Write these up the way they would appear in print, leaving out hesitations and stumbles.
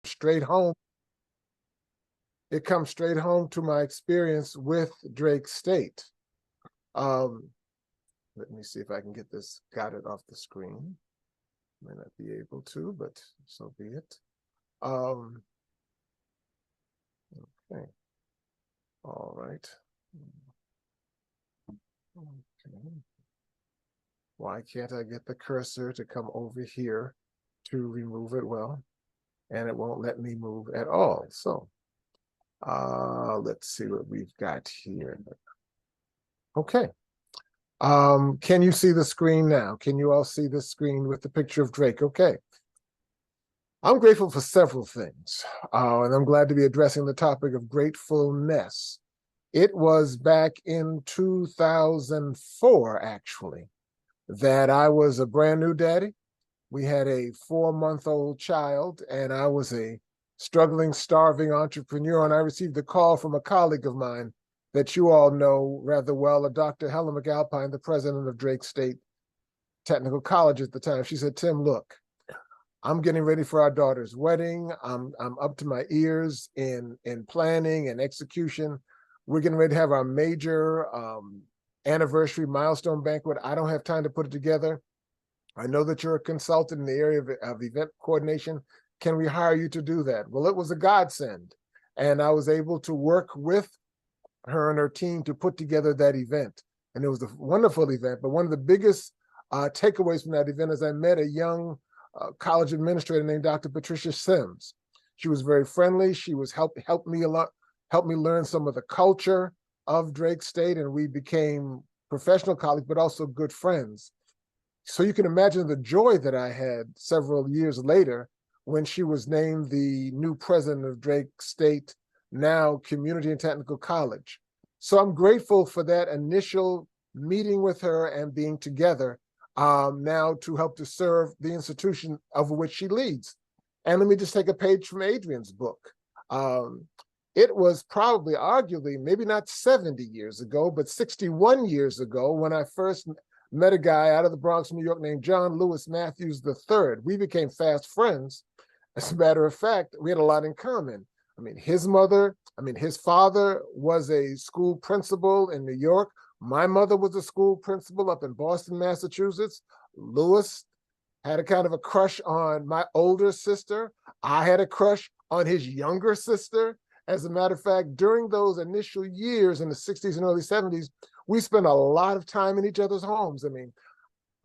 straight home. It comes straight home to my experience with Drake State. Let me see if I can get this, got it off the screen. May not be able to, but so be it. Okay. All right. Okay. Why can't I get the cursor to come over here to remove it? Well, and it won't let me move at all. So let's see what we've got here. Okay. Can you see the screen now? Can you all see the screen with the picture of Drake? Okay. I'm grateful for several things, and I'm glad to be addressing the topic of gratefulness. It was back in 2004, actually, that I was a brand new daddy. We had a 4-month-old child, and I was a struggling, starving entrepreneur, and I received a call from a colleague of mine that you all know rather well, Dr. Helen McAlpine, the president of Drake State Technical College at the time. She said, Tim, look, I'm getting ready for our daughter's wedding. I'm up to my ears in planning and execution. We're getting ready to have our major anniversary milestone banquet. I don't have time to put it together. I know that you're a consultant in the area of event coordination. Can we hire you to do that? Well, it was a godsend. And I was able to work with her and her team to put together that event. And it was a wonderful event. But one of the biggest takeaways from that event is I met a young college administrator named Dr. Patricia Sims. She was very friendly. She was helped me learn some of the culture of Drake State, and we became professional colleagues, but also good friends. So you can imagine the joy that I had several years later when she was named the new president of Drake State, now Community and Technical College. So I'm grateful for that initial meeting with her and being together now to help to serve the institution of which she leads. And let me just take a page from Adrian's book. It was probably, arguably, maybe not 70 years ago, but 61 years ago when I first met a guy out of the Bronx, New York, named John Lewis Matthews III. We became fast friends. As a matter of fact, we had a lot in common. His father was a school principal in New York. My mother was a school principal up in Boston, Massachusetts. Lewis had a kind of a crush on my older sister. I had a crush on his younger sister. As a matter of fact, during those initial years in the 60s and early 70s, we spent a lot of time in each other's homes.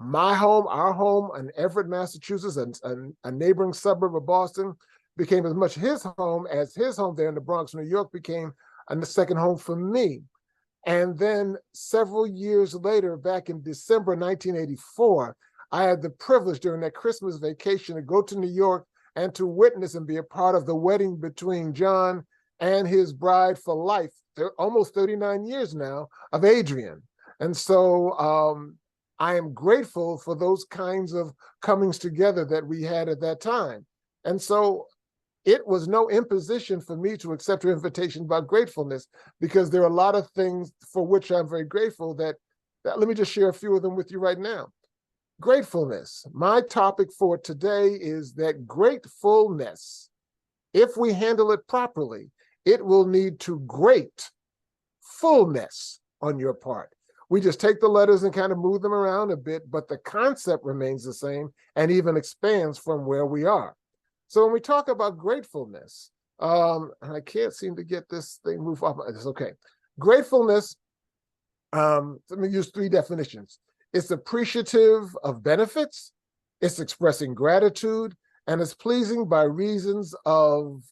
My home, our home in Everett, Massachusetts, a neighboring suburb of Boston, became as much his home as his home there in the Bronx, New York, became a second home for me. And then several years later, back in December 1984, I had the privilege during that Christmas vacation to go to New York and to witness and be a part of the wedding between John and his bride for life. They're almost 39 years now, of Adrian. And so I am grateful for those kinds of comings together that we had at that time. And so it was no imposition for me to accept her invitation about gratefulness, because there are a lot of things for which I'm very grateful that let me just share a few of them with you right now. Gratefulness. My topic for today is that gratefulness, if we handle it properly, it will lead to great fullness on your part. We just take the letters and kind of move them around a bit, but the concept remains the same and even expands from where we are. So when we talk about gratefulness, I can't seem to get this thing move off. It's okay. Gratefulness, let me use 3 definitions. It's appreciative of benefits, it's expressing gratitude, and it's pleasing by reasons of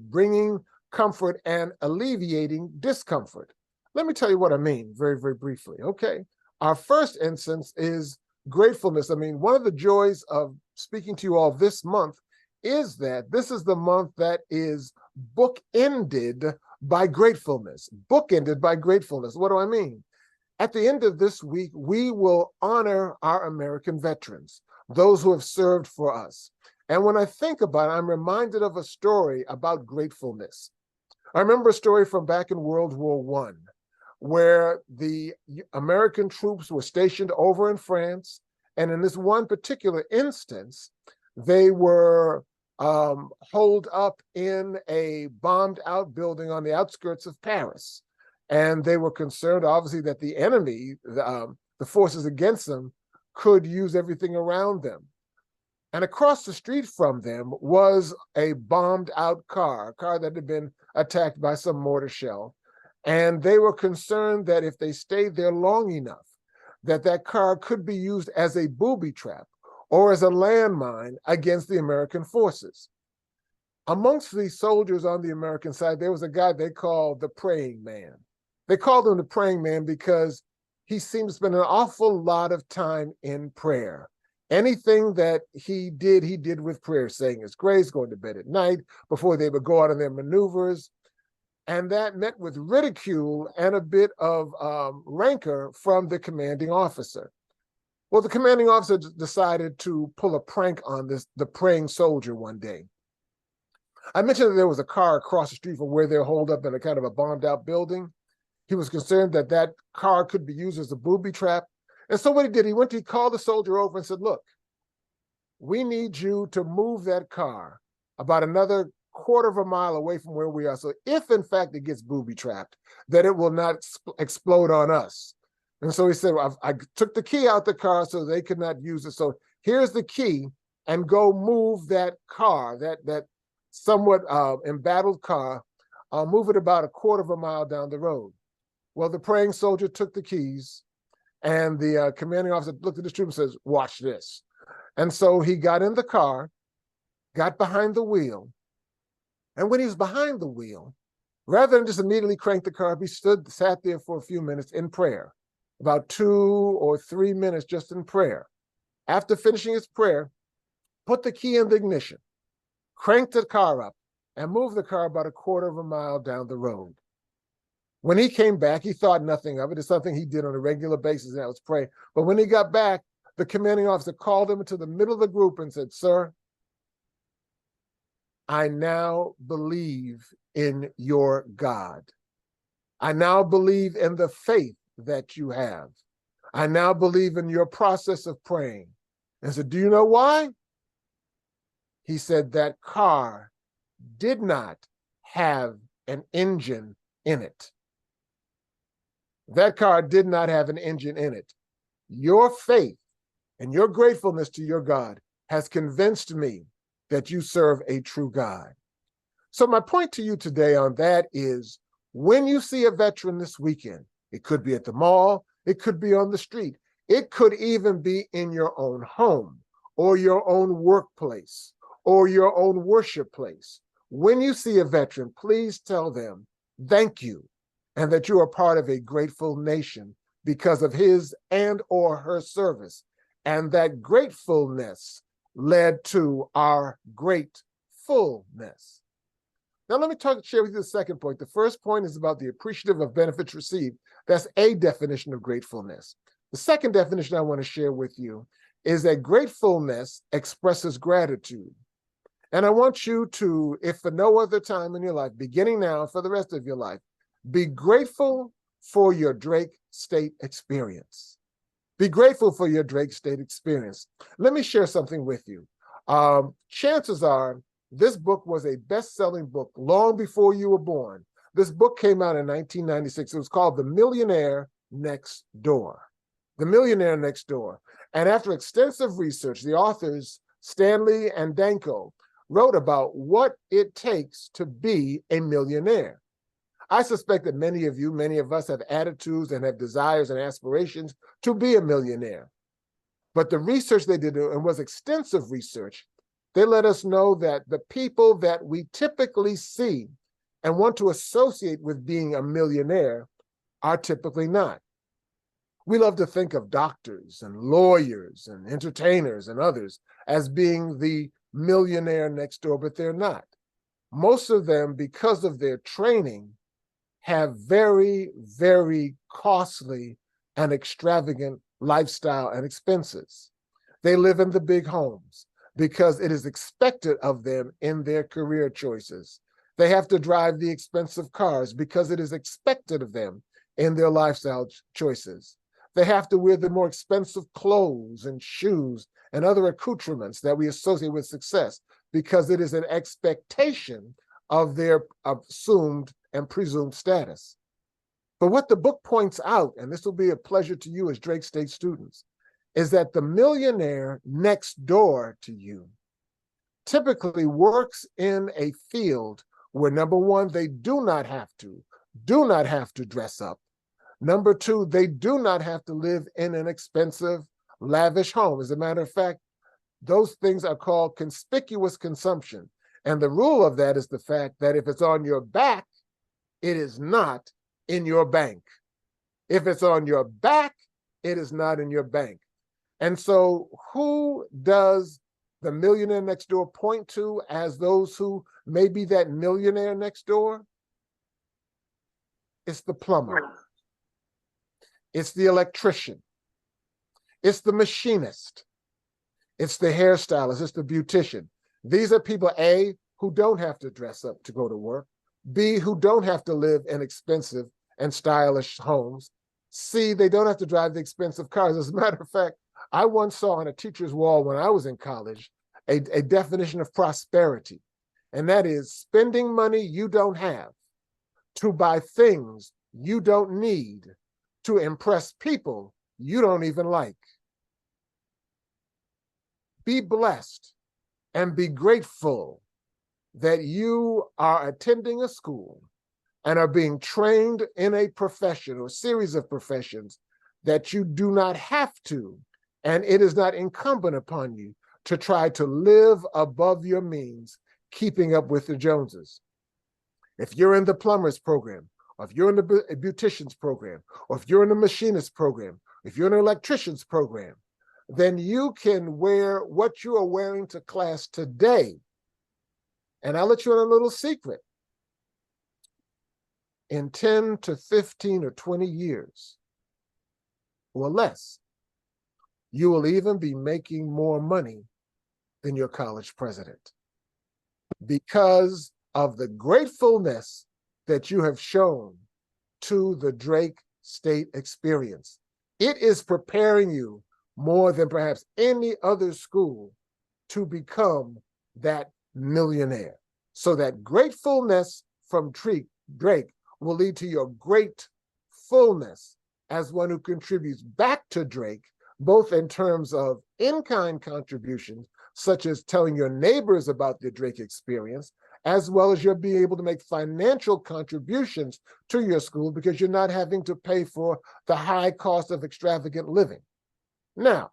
bringing comfort and alleviating discomfort. Let me tell you what I mean very, very briefly. Okay. Our first instance is gratefulness. One of the joys of speaking to you all this month is that this is the month that is bookended by gratefulness. Bookended by gratefulness. What do I mean? At the end of this week, we will honor our American veterans, those who have served for us. And when I think about it, I'm reminded of a story about gratefulness. I remember a story from back in World War I, where the American troops were stationed over in France. And in this one particular instance, they were holed up in a bombed out building on the outskirts of Paris. And they were concerned, obviously, that the enemy, the forces against them, could use everything around them. And across the street from them was a bombed out car, a car that had been attacked by some mortar shell. And they were concerned that if they stayed there long enough, that car could be used as a booby trap or as a landmine against the American forces. Amongst the soldiers on the American side, there was a guy they called the Praying Man. They called him the Praying Man because he seemed to spend an awful lot of time in prayer. Anything that he did with prayer, saying his grace, going to bed at night, before they would go out on their maneuvers. And that met with ridicule and a bit of rancor from the commanding officer. Well, the commanding officer decided to pull a prank on the praying soldier one day. I mentioned that there was a car across the street from where they're holed up in a kind of a bombed out building. He was concerned that that car could be used as a booby trap. And so what he did, he called the soldier over and said, look, we need you to move that car about another quarter of a mile away from where we are. So if in fact it gets booby trapped, that it will not explode on us. And so he said, well, I took the key out the car so they could not use it. So here's the key, and go move that car, that somewhat embattled car, move it about a quarter of a mile down the road. Well, the praying soldier took the keys, and the commanding officer looked at the trooper and says, watch this. And so he got in the car, got behind the wheel. And when he was behind the wheel, rather than just immediately crank the car up, he sat there for a few minutes in prayer, about 2 or 3 minutes just in prayer. After finishing his prayer, put the key in the ignition, cranked the car up, and moved the car about a quarter of a mile down the road. When he came back, he thought nothing of it. It's something he did on a regular basis, and that was pray. But when he got back, the commanding officer called him into the middle of the group and said, sir, I now believe in your God. I now believe in the faith that you have. I now believe in your process of praying. And said, do you know why? He said that car did not have an engine in it. That car did not have an engine in it. Your faith and your gratefulness to your God has convinced me that you serve a true God. So my point to you today on that is, when you see a veteran this weekend, it could be at the mall, it could be on the street, it could even be in your own home or your own workplace or your own worship place. When you see a veteran, please tell them thank you, and that you are part of a grateful nation because of his and or her service. And that gratefulness led to our gratefulness. Now let me share with you the second point. The first point is about the appreciative of benefits received. That's a definition of gratefulness. The second definition I want to share with you is that gratefulness expresses gratitude. And I want you to, if for no other time in your life, beginning now for the rest of your life, be grateful for your Drake State experience. Be grateful for your Drake State experience. Let me share something with you. Chances are this book was a best-selling book long before you were born. This book came out in 1996. It was called The Millionaire Next Door. The Millionaire Next Door. And after extensive research, the authors, Stanley and Danko, wrote about what it takes to be a millionaire. I suspect that many of us have attitudes and have desires and aspirations to be a millionaire. But the research they did, and was extensive research, they let us know that the people that we typically see and want to associate with being a millionaire are typically not. We love to think of doctors and lawyers and entertainers and others as being the millionaire next door, but they're not. Most of them, because of their training, have very, very costly and extravagant lifestyle and expenses. They live in the big homes because it is expected of them in their career choices. They have to drive the expensive cars because it is expected of them in their lifestyle choices. They have to wear the more expensive clothes and shoes and other accoutrements that we associate with success because it is an expectation of their assumed and presumed status. But what the book points out, and this will be a pleasure to you as Drake State students, is that the millionaire next door to you typically works in a field where, number one, they do not have to dress up. Number two, they do not have to live in an expensive, lavish home. As a matter of fact, those things are called conspicuous consumption. And the rule of that is the fact that if it's on your back, it is not in your bank. If it's on your back, it is not in your bank. And so who does the millionaire next door point to as those who may be that millionaire next door? It's the plumber. It's the electrician. It's the machinist. It's the hairstylist. It's the beautician. These are people, A, who don't have to dress up to go to work. B, who don't have to live in expensive and stylish homes. C, they don't have to drive the expensive cars. As a matter of fact, I once saw on a teacher's wall when I was in college a definition of prosperity, and that is spending money you don't have to buy things you don't need to impress people you don't even like. Be blessed and be grateful that you are attending a school and are being trained in a profession or series of professions that you do not have to, and it is not incumbent upon you to try to live above your means, keeping up with the Joneses. If you're in the plumber's program, or if you're in the beautician's program, or if you're in the machinist program, if you're in an electrician's program, then you can wear what you are wearing to class today. And I'll let you in a little secret. In 10 to 15 or 20 years or less, you will even be making more money than your college president because of the gratefulness that you have shown to the Drake State experience. It is preparing you more than perhaps any other school to become that millionaire. So that gratefulness from Drake will lead to your great fullness as one who contributes back to Drake, both in terms of in-kind contributions, such as telling your neighbors about the Drake experience, as well as you're being able to make financial contributions to your school because you're not having to pay for the high cost of extravagant living. Now,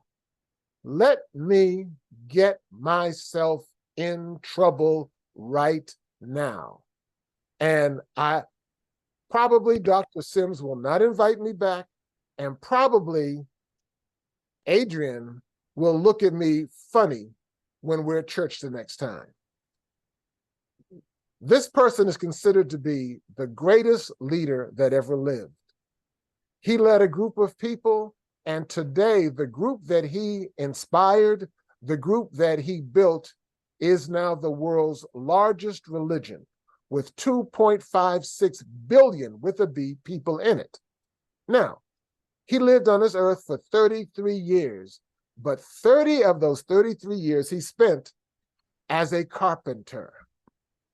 let me get myself in trouble right now. And probably Dr. Sims will not invite me back, and probably Adrian will look at me funny when we're at church the next time. This person is considered to be the greatest leader that ever lived. He led a group of people, and today the group that he inspired, the group that he built, is now the world's largest religion with 2.56 billion, with a B, people in it. Now, he lived on this earth for 33 years, but 30 of those 33 years he spent as a carpenter,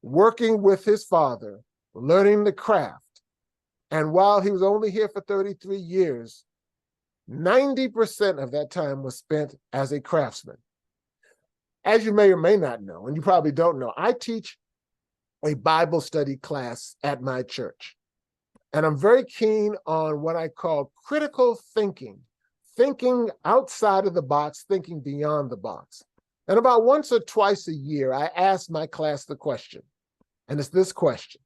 working with his father, learning the craft. And while he was only here for 33 years, 90% of that time was spent as a craftsman. As you may or may not know, and you probably don't know, I teach a Bible study class at my church. And I'm very keen on what I call critical thinking, thinking outside of the box, thinking beyond the box. And about once or twice a year, I ask my class the question, and it's this question.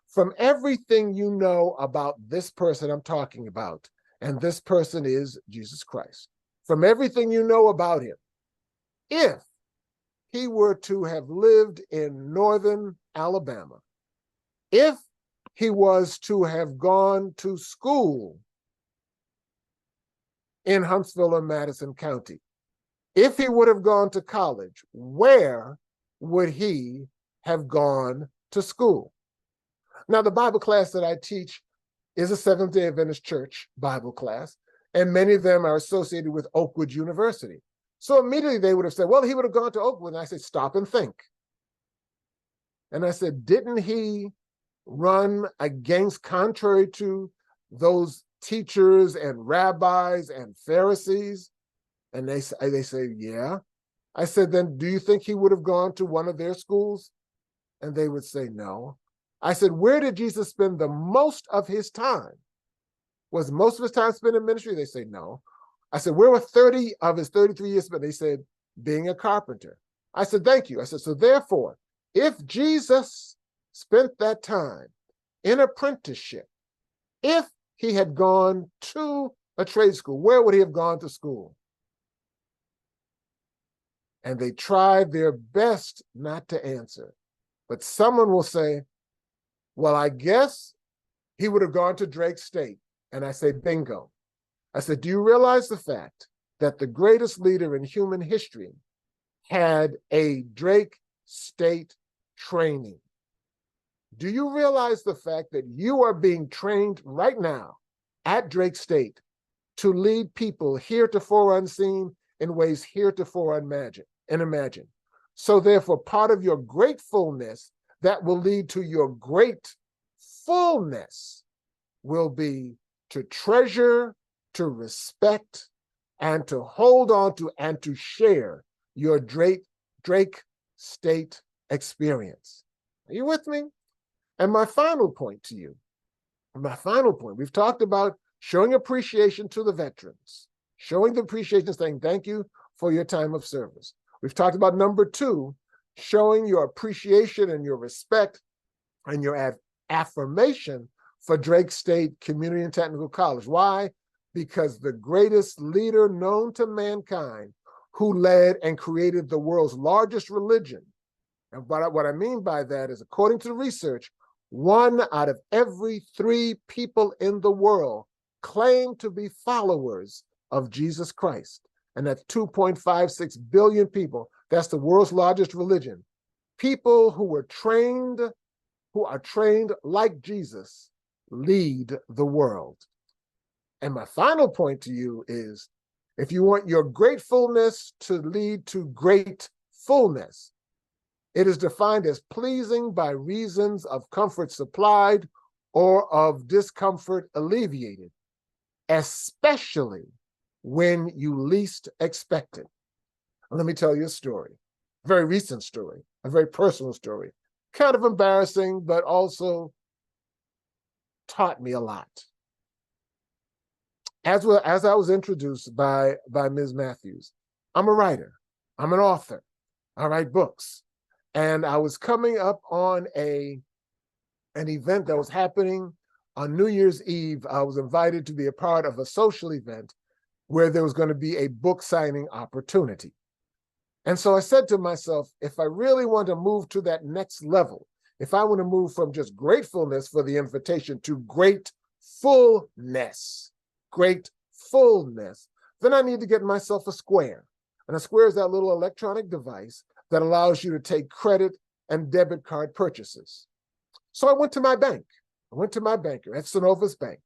From everything you know about this person I'm talking about, and this person is Jesus Christ, from everything you know about him, if he were to have lived in northern Alabama, if he was to have gone to school in Huntsville or Madison County, if he would have gone to college, where would he have gone to school? Now, the Bible class that I teach is a Seventh-day Adventist Church Bible class, and many of them are associated with Oakwood University. So immediately they would have said, well, he would have gone to Oakwood. And I said, stop and think. And I said, didn't he run against, contrary to those teachers and rabbis and Pharisees? And they say, yeah. I said, then do you think he would have gone to one of their schools? And they would say, no. I said, where did Jesus spend the most of his time? Was most of his time spent in ministry? They say, no. I said, where were 30 of his 33 years spent? They said, being a carpenter. I said, thank you. I said, so therefore, if Jesus spent that time in apprenticeship, if he had gone to a trade school, where would he have gone to school? And they tried their best not to answer. But someone will say, well, I guess he would have gone to Drake State. And I say, bingo. I said, do you realize the fact that the greatest leader in human history had a Drake State training? Do you realize the fact that you are being trained right now at Drake State to lead people heretofore unseen in ways heretofore unimagined? So therefore, part of your gratefulness that will lead to your great fullness will be to treasure, to respect, and to hold on to and to share your Drake State experience. Are you with me? And my final point to you, we've talked about showing appreciation to the veterans, showing the appreciation, saying thank you for your time of service. We've talked about number 2, showing your appreciation and your respect and your affirmation for Drake State Community and Technical College. Why? Because the greatest leader known to mankind, who led and created the world's largest religion. And what I mean by that is, according to the research, 1 out of every 3 people in the world claim to be followers of Jesus Christ. And that's 2.56 billion people. That's the world's largest religion. People who are trained like Jesus lead the world. And my final point to you is, if you want your gratefulness to lead to great fullness, it is defined as pleasing by reasons of comfort supplied or of discomfort alleviated, especially when you least expect it. Let me tell you a story, a very recent story, a very personal story, kind of embarrassing, but also taught me a lot. As I was introduced by Ms. Matthews, I'm a writer, I'm an author, I write books. And I was coming up on an event that was happening on New Year's Eve. I was invited to be a part of a social event where there was going to be a book signing opportunity. And so I said to myself, if I really want to move to that next level, if I want to move from just gratefulness for the invitation to gratefulness, then I need to get myself a square. And a square is that little electronic device that allows you to take credit and debit card purchases. So I went to my bank. I went to my banker at Synovus Bank.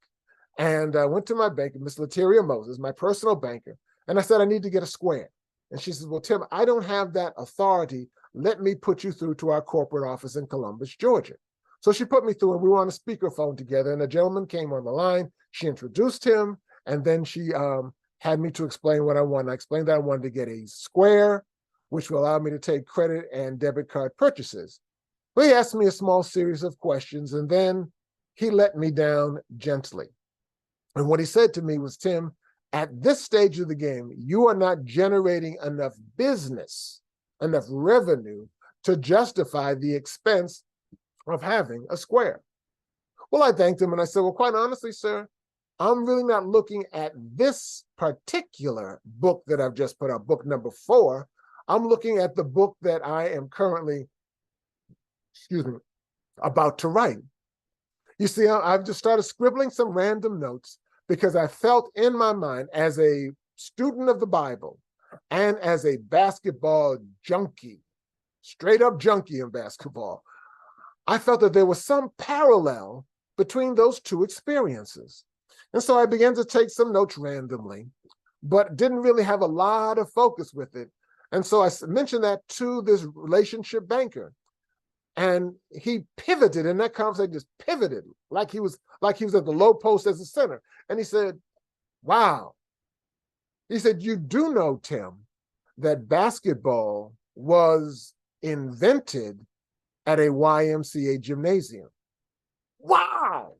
And I went to my banker, Miss Lateria Moses, my personal banker, and I said, I need to get a square. And she says, well, Tim, I don't have that authority. Let me put you through to our corporate office in Columbus, Georgia. So she put me through, and we were on a speakerphone together, and a gentleman came on the line. She introduced him, and then she had me to explain what I wanted. I explained that I wanted to get a square, which will allow me to take credit and debit card purchases. But he asked me a small series of questions, and then he let me down gently. And what he said to me was, Tim, at this stage of the game, you are not generating enough business, enough revenue to justify the expense of having a square. Well, I thanked him and I said, well, quite honestly, sir, I'm really not looking at this particular book that I've just put out, book number 4. I'm looking at the book that I am currently, about to write. You see, I've just started scribbling some random notes because I felt in my mind, as a student of the Bible and as a basketball junkie, straight up junkie in basketball, I felt that there was some parallel between those two experiences. And so I began to take some notes randomly. but didn't really have a lot of focus with it. And so I mentioned that to this relationship banker. And he pivoted in that conversation, just pivoted like he was at the low post as a center. And he said, wow. He said, you do know, Tim, that basketball was invented at a YMCA gymnasium. Wow.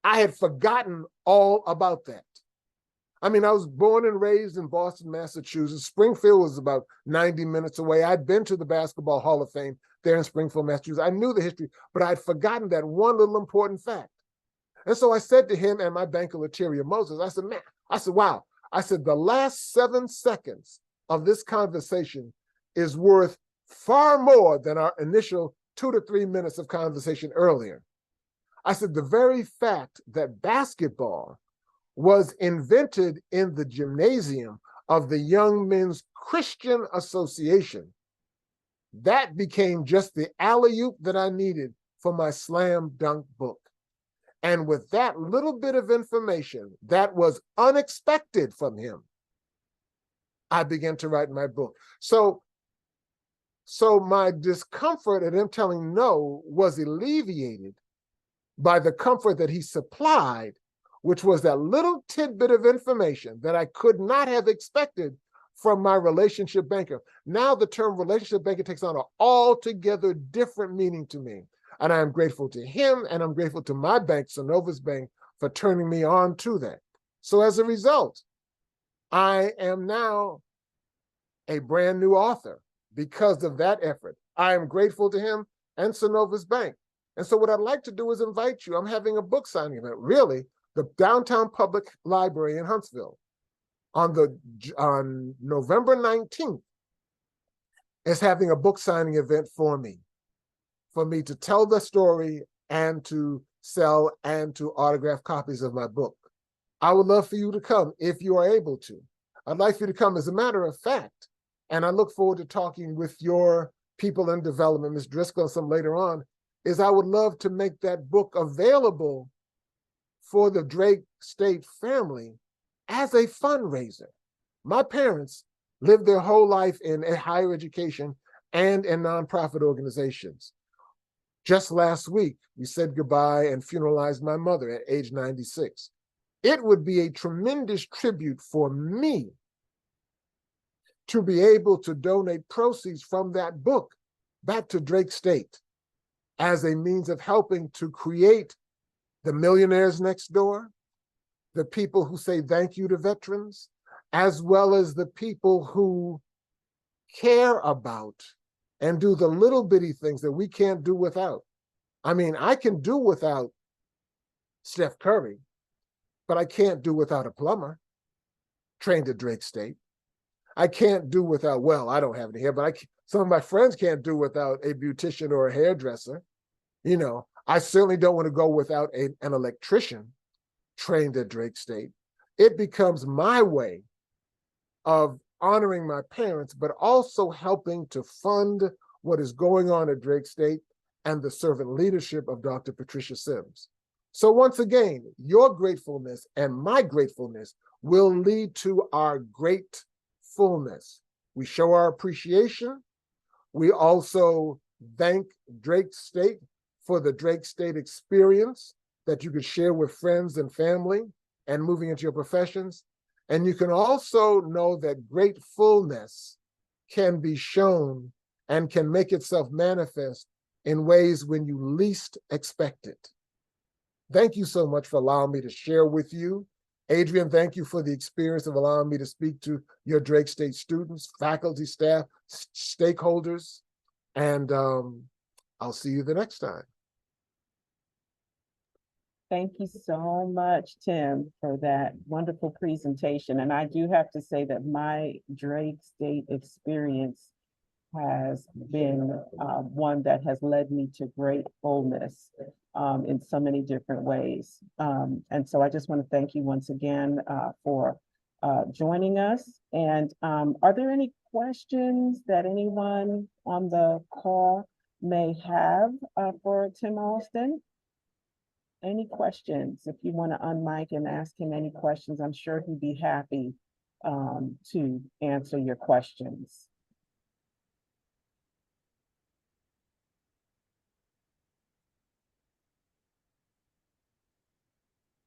I had forgotten all about that. I mean, I was born and raised in Boston, Massachusetts. Springfield was about 90 minutes away. I'd been to the Basketball Hall of Fame there in Springfield, Massachusetts. I knew the history, but I'd forgotten that one little important fact. And so I said to him and my banker, Lateria Moses, I said, wow. I said, the last 7 seconds of this conversation is worth far more than our initial 2 to 3 minutes of conversation earlier. I said, the very fact that basketball was invented in the gymnasium of the Young Men's Christian Association, that became just the alley-oop that I needed for my slam dunk book. And with that little bit of information that was unexpected from him, I began to write my book. So my discomfort at him telling no was alleviated by the comfort that he supplied, which was that little tidbit of information that I could not have expected from my relationship banker. Now the term relationship banker takes on an altogether different meaning to me. And I am grateful to him, and I'm grateful to my bank, Synovus Bank, for turning me on to that. So as a result, I am now a brand new author because of that effort. I am grateful to him and Synovus Bank. And so what I'd like to do is invite you. I'm having a book signing event, really, the Downtown Public Library in Huntsville on November 19th is having a book signing event for me to tell the story and to sell and to autograph copies of my book. I would love for you to come if you are able to. I'd like for you to come. As a matter of fact, and I look forward to talking with your people in development, Ms. Driscoll, and some later on, is I would love to make that book available for the Drake State family as a fundraiser. My parents lived their whole life in higher education and in nonprofit organizations. Just last week, we said goodbye and funeralized my mother at age 96. It would be a tremendous tribute for me to be able to donate proceeds from that book back to Drake State as a means of helping to create the millionaires next door, the people who say thank you to veterans, as well as the people who care about and do the little bitty things that we can't do without. I mean, I can do without Steph Curry, but I can't do without a plumber trained at Drake State. I can't do without, well, I don't have any hair, but some of my friends can't do without a beautician or a hairdresser. You know, I certainly don't want to go without an electrician trained at Drake State. It becomes my way of honoring my parents, but also helping to fund what is going on at Drake State and the servant leadership of Dr. Patricia Sims. So once again, your gratefulness and my gratefulness will lead to our gratefulness. We show our appreciation. We also thank Drake State for the Drake State experience that you could share with friends and family and moving into your professions. And you can also know that gratefulness can be shown and can make itself manifest in ways when you least expect it. Thank you so much for allowing me to share with you. Adrian, thank you for the experience of allowing me to speak to your Drake State students, faculty, staff, stakeholders, and I'll see you the next time. Thank you so much, Tim, for that wonderful presentation. And I do have to say that my Drake State experience has been one that has led me to gratefulness in so many different ways. And so I just want to thank you once again for joining us. And are there any questions that anyone on the call may have for Tim Alston? Any questions? If you want to unmic and ask him any questions, I'm sure he'd be happy to answer your questions.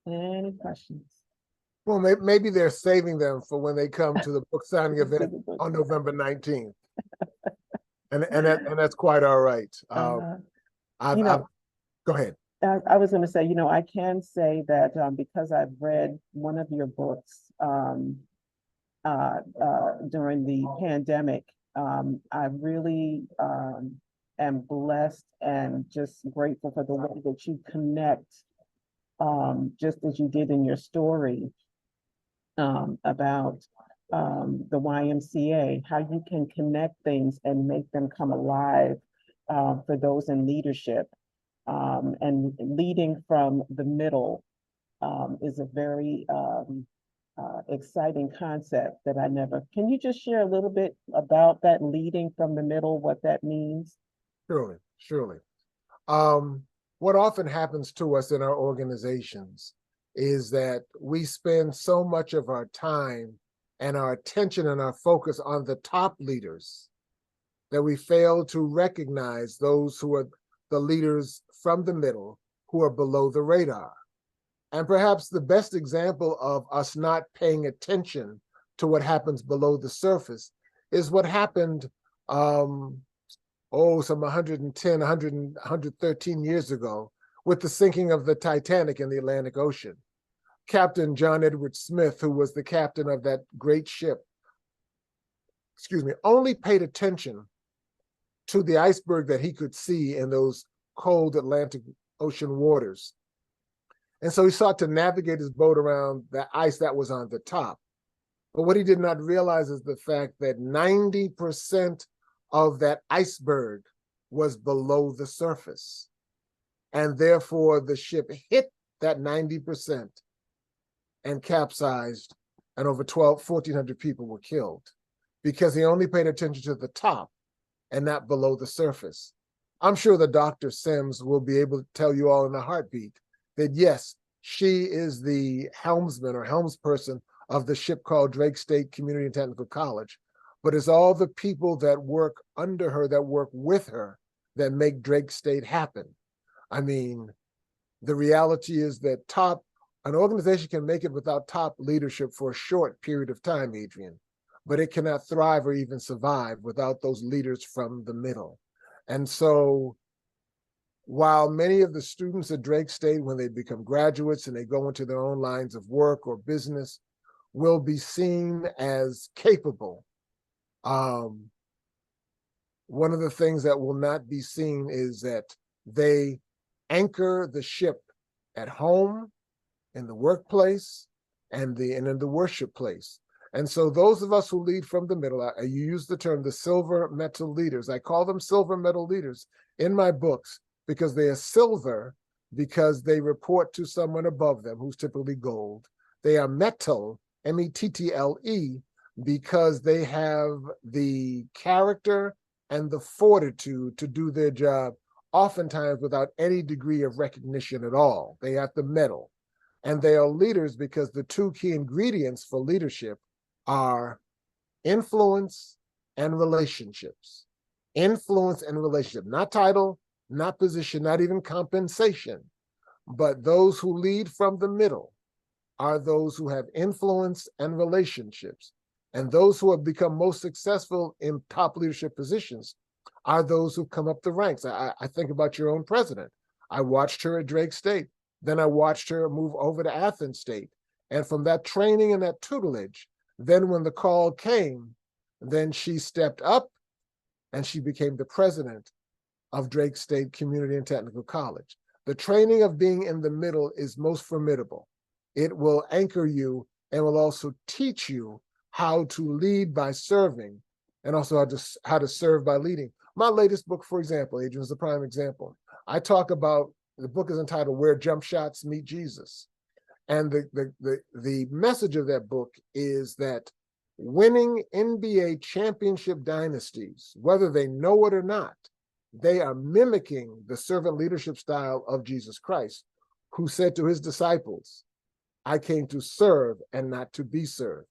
Any questions? Well, maybe they're saving them for when they come to the book signing event on November 19th. And that's quite all right. You know, Go ahead. I was going to say, I can say that because I've read one of your books during the pandemic, I really am blessed and just grateful for the way that you connect, just as you did in your story about the YMCA, how you can connect things and make them come alive for those in leadership. And leading from the middle is a very exciting concept that I never. Can you just share a little bit about that leading from the middle, what that means? Surely, surely. What often happens to us in our organizations is that we spend so much of our time and our attention and our focus on the top leaders that we fail to recognize those who are the leaders from the middle who are below the radar. And perhaps the best example of us not paying attention to what happens below the surface is what happened some 110, 113 years ago with the sinking of the Titanic in the Atlantic Ocean. Captain John Edward Smith, who was the captain of that great ship, only paid attention to the iceberg that he could see in those cold Atlantic Ocean waters. And so he sought to navigate his boat around the ice that was on the top. But what he did not realize is the fact that 90% of that iceberg was below the surface. And therefore the ship hit that 90% and capsized, and over 1,400 people were killed because he only paid attention to the top and not below the surface. I'm sure that Dr. Sims will be able to tell you all in a heartbeat that yes, she is the helmsman or helmsperson of the ship called Drake State Community and Technical College, but it's all the people that work under her, that work with her, that make Drake State happen. I mean, the reality is that an organization can make it without top leadership for a short period of time, Adrian, but it cannot thrive or even survive without those leaders from the middle. And so while many of the students at Drake State, when they become graduates and they go into their own lines of work or business, will be seen as capable, one of the things that will not be seen is that they anchor the ship at home, in the workplace, and in the worship place. And so those of us who lead from the middle, you use the term the silver medal leaders. I call them silver medal leaders in my books because they are silver because they report to someone above them who's typically gold. They are metal, M-E-T-T-L-E, because they have the character and the fortitude to do their job, oftentimes without any degree of recognition at all. They have the metal. And they are leaders because the two key ingredients for leadership are influence and relationships. Influence and relationship, not title, not position, not even compensation, but those who lead from the middle are those who have influence and relationships. And those who have become most successful in top leadership positions are those who come up the ranks. I think about your own president. I watched her at Drake State. Then I watched her move over to Athens State. And from that training and that tutelage, then when the call came, then she stepped up and she became the president of Drake State Community and Technical College. The training of being in the middle is most formidable. It will anchor you and will also teach you how to lead by serving and also how to serve by leading. My latest book, for example, Adrian, is a prime example. I talk about, the book is entitled Where Jump Shots Meet Jesus. And the message of that book is that winning NBA championship dynasties, whether they know it or not, they are mimicking the servant leadership style of Jesus Christ, who said to his disciples, I came to serve and not to be served.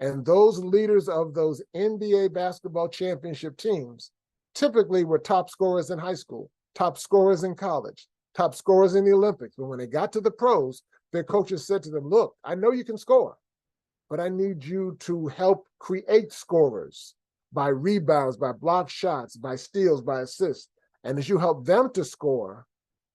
And those leaders of those NBA basketball championship teams typically were top scorers in high school, top scorers in college, top scorers in the Olympics. But when they got to the pros, their coaches said to them, look, I know you can score, but I need you to help create scorers by rebounds, by block shots, by steals, by assists. And as you help them to score,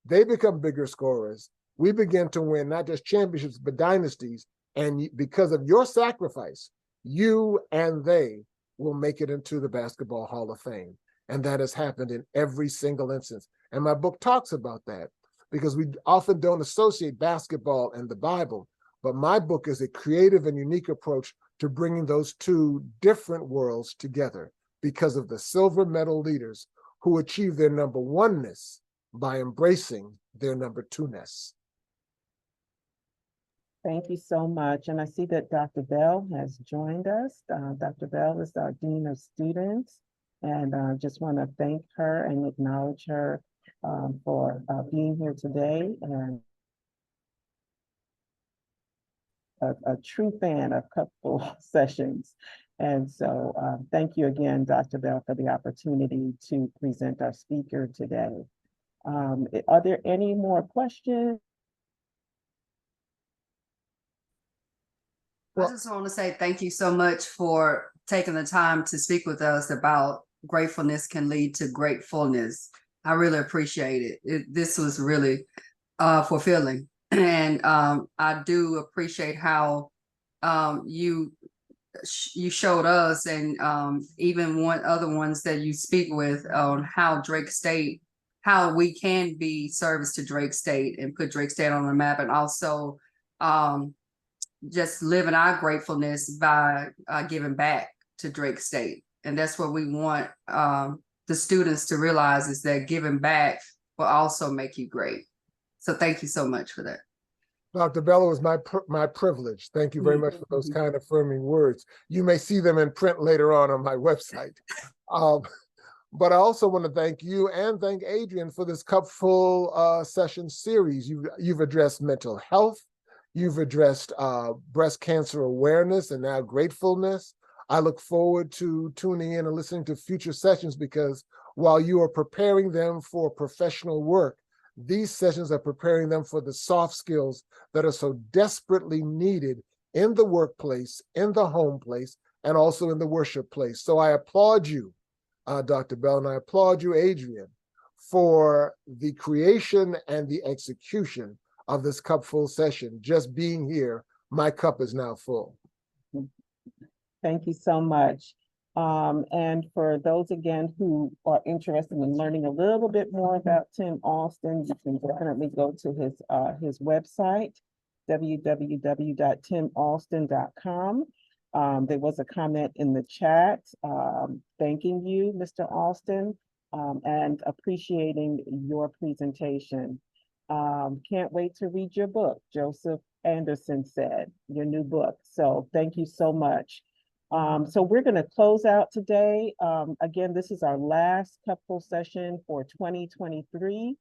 they become bigger scorers. We begin to win not just championships, but dynasties. And because of your sacrifice, you and they will make it into the Basketball Hall of Fame. And that has happened in every single instance. And my book talks about that because we often don't associate basketball and the Bible. But my book is a creative and unique approach to bringing those two different worlds together because of the silver medal leaders who achieve their number oneness by embracing their number two-ness. Thank you so much. And I see that Dr. Bell has joined us. Dr. Bell is our Dean of Students. And I just want to thank her and acknowledge her for being here today, and a true fan of couple sessions. And so thank you again, Dr. Bell, for the opportunity to present our speaker today. Are there any more questions? I just want to say thank you so much for taking the time to speak with us about gratefulness can lead to gratefulness. I really appreciate it. This was really fulfilling. And I do appreciate how you showed us, and even one other ones that you speak with, on how Drake State, how we can be service to Drake State and put Drake State on the map, and also just living our gratefulness by giving back to Drake State. And that's what we want the students to realize, is that giving back will also make you great. So thank you so much for that. Dr. Bell, it was my privilege. Thank you very much for those kind of affirming words. You may see them in print later on my website. But I also want to thank you and thank Adrian for this Cupful session series. You've addressed mental health. You've addressed breast cancer awareness and now gratefulness. I look forward to tuning in and listening to future sessions, because while you are preparing them for professional work, these sessions are preparing them for the soft skills that are so desperately needed in the workplace, in the home place, and also in the worship place. So I applaud you, Dr. Bell, and I applaud you, Adrian, for the creation and the execution of this Cupful session. Just being here, my cup is now full. Thank you so much. And for those, again, who are interested in learning a little bit more about Tim Alston, you can definitely go to his website, www.timalston.com. There was a comment in the chat thanking you, Mr. Alston, and appreciating your presentation. Can't wait to read your book, Joseph Anderson said, your new book. So thank you so much. So we're going to close out today. Again, this is our last Cupful session for 2023.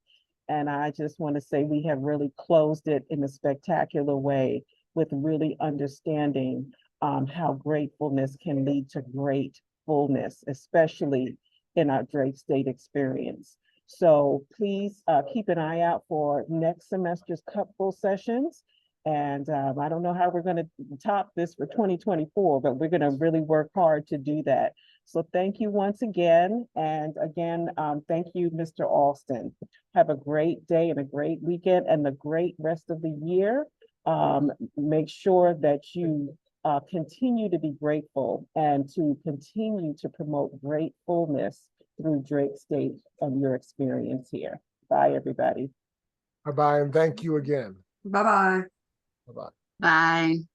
And I just want to say we have really closed it in a spectacular way, with really understanding how gratefulness can lead to great fullness, especially in our Drake State experience. So please keep an eye out for next semester's Cupful sessions. And I don't know how we're going to top this for 2024, but we're going to really work hard to do that. So thank you once again. And again, thank you, Mr. Alston. Have a great day and a great weekend and a great rest of the year. Make sure that you continue to be grateful and to continue to promote gratefulness through Drake State and your experience here. Bye, everybody. Bye-bye, and thank you again. Bye-bye. Bye-bye. Bye.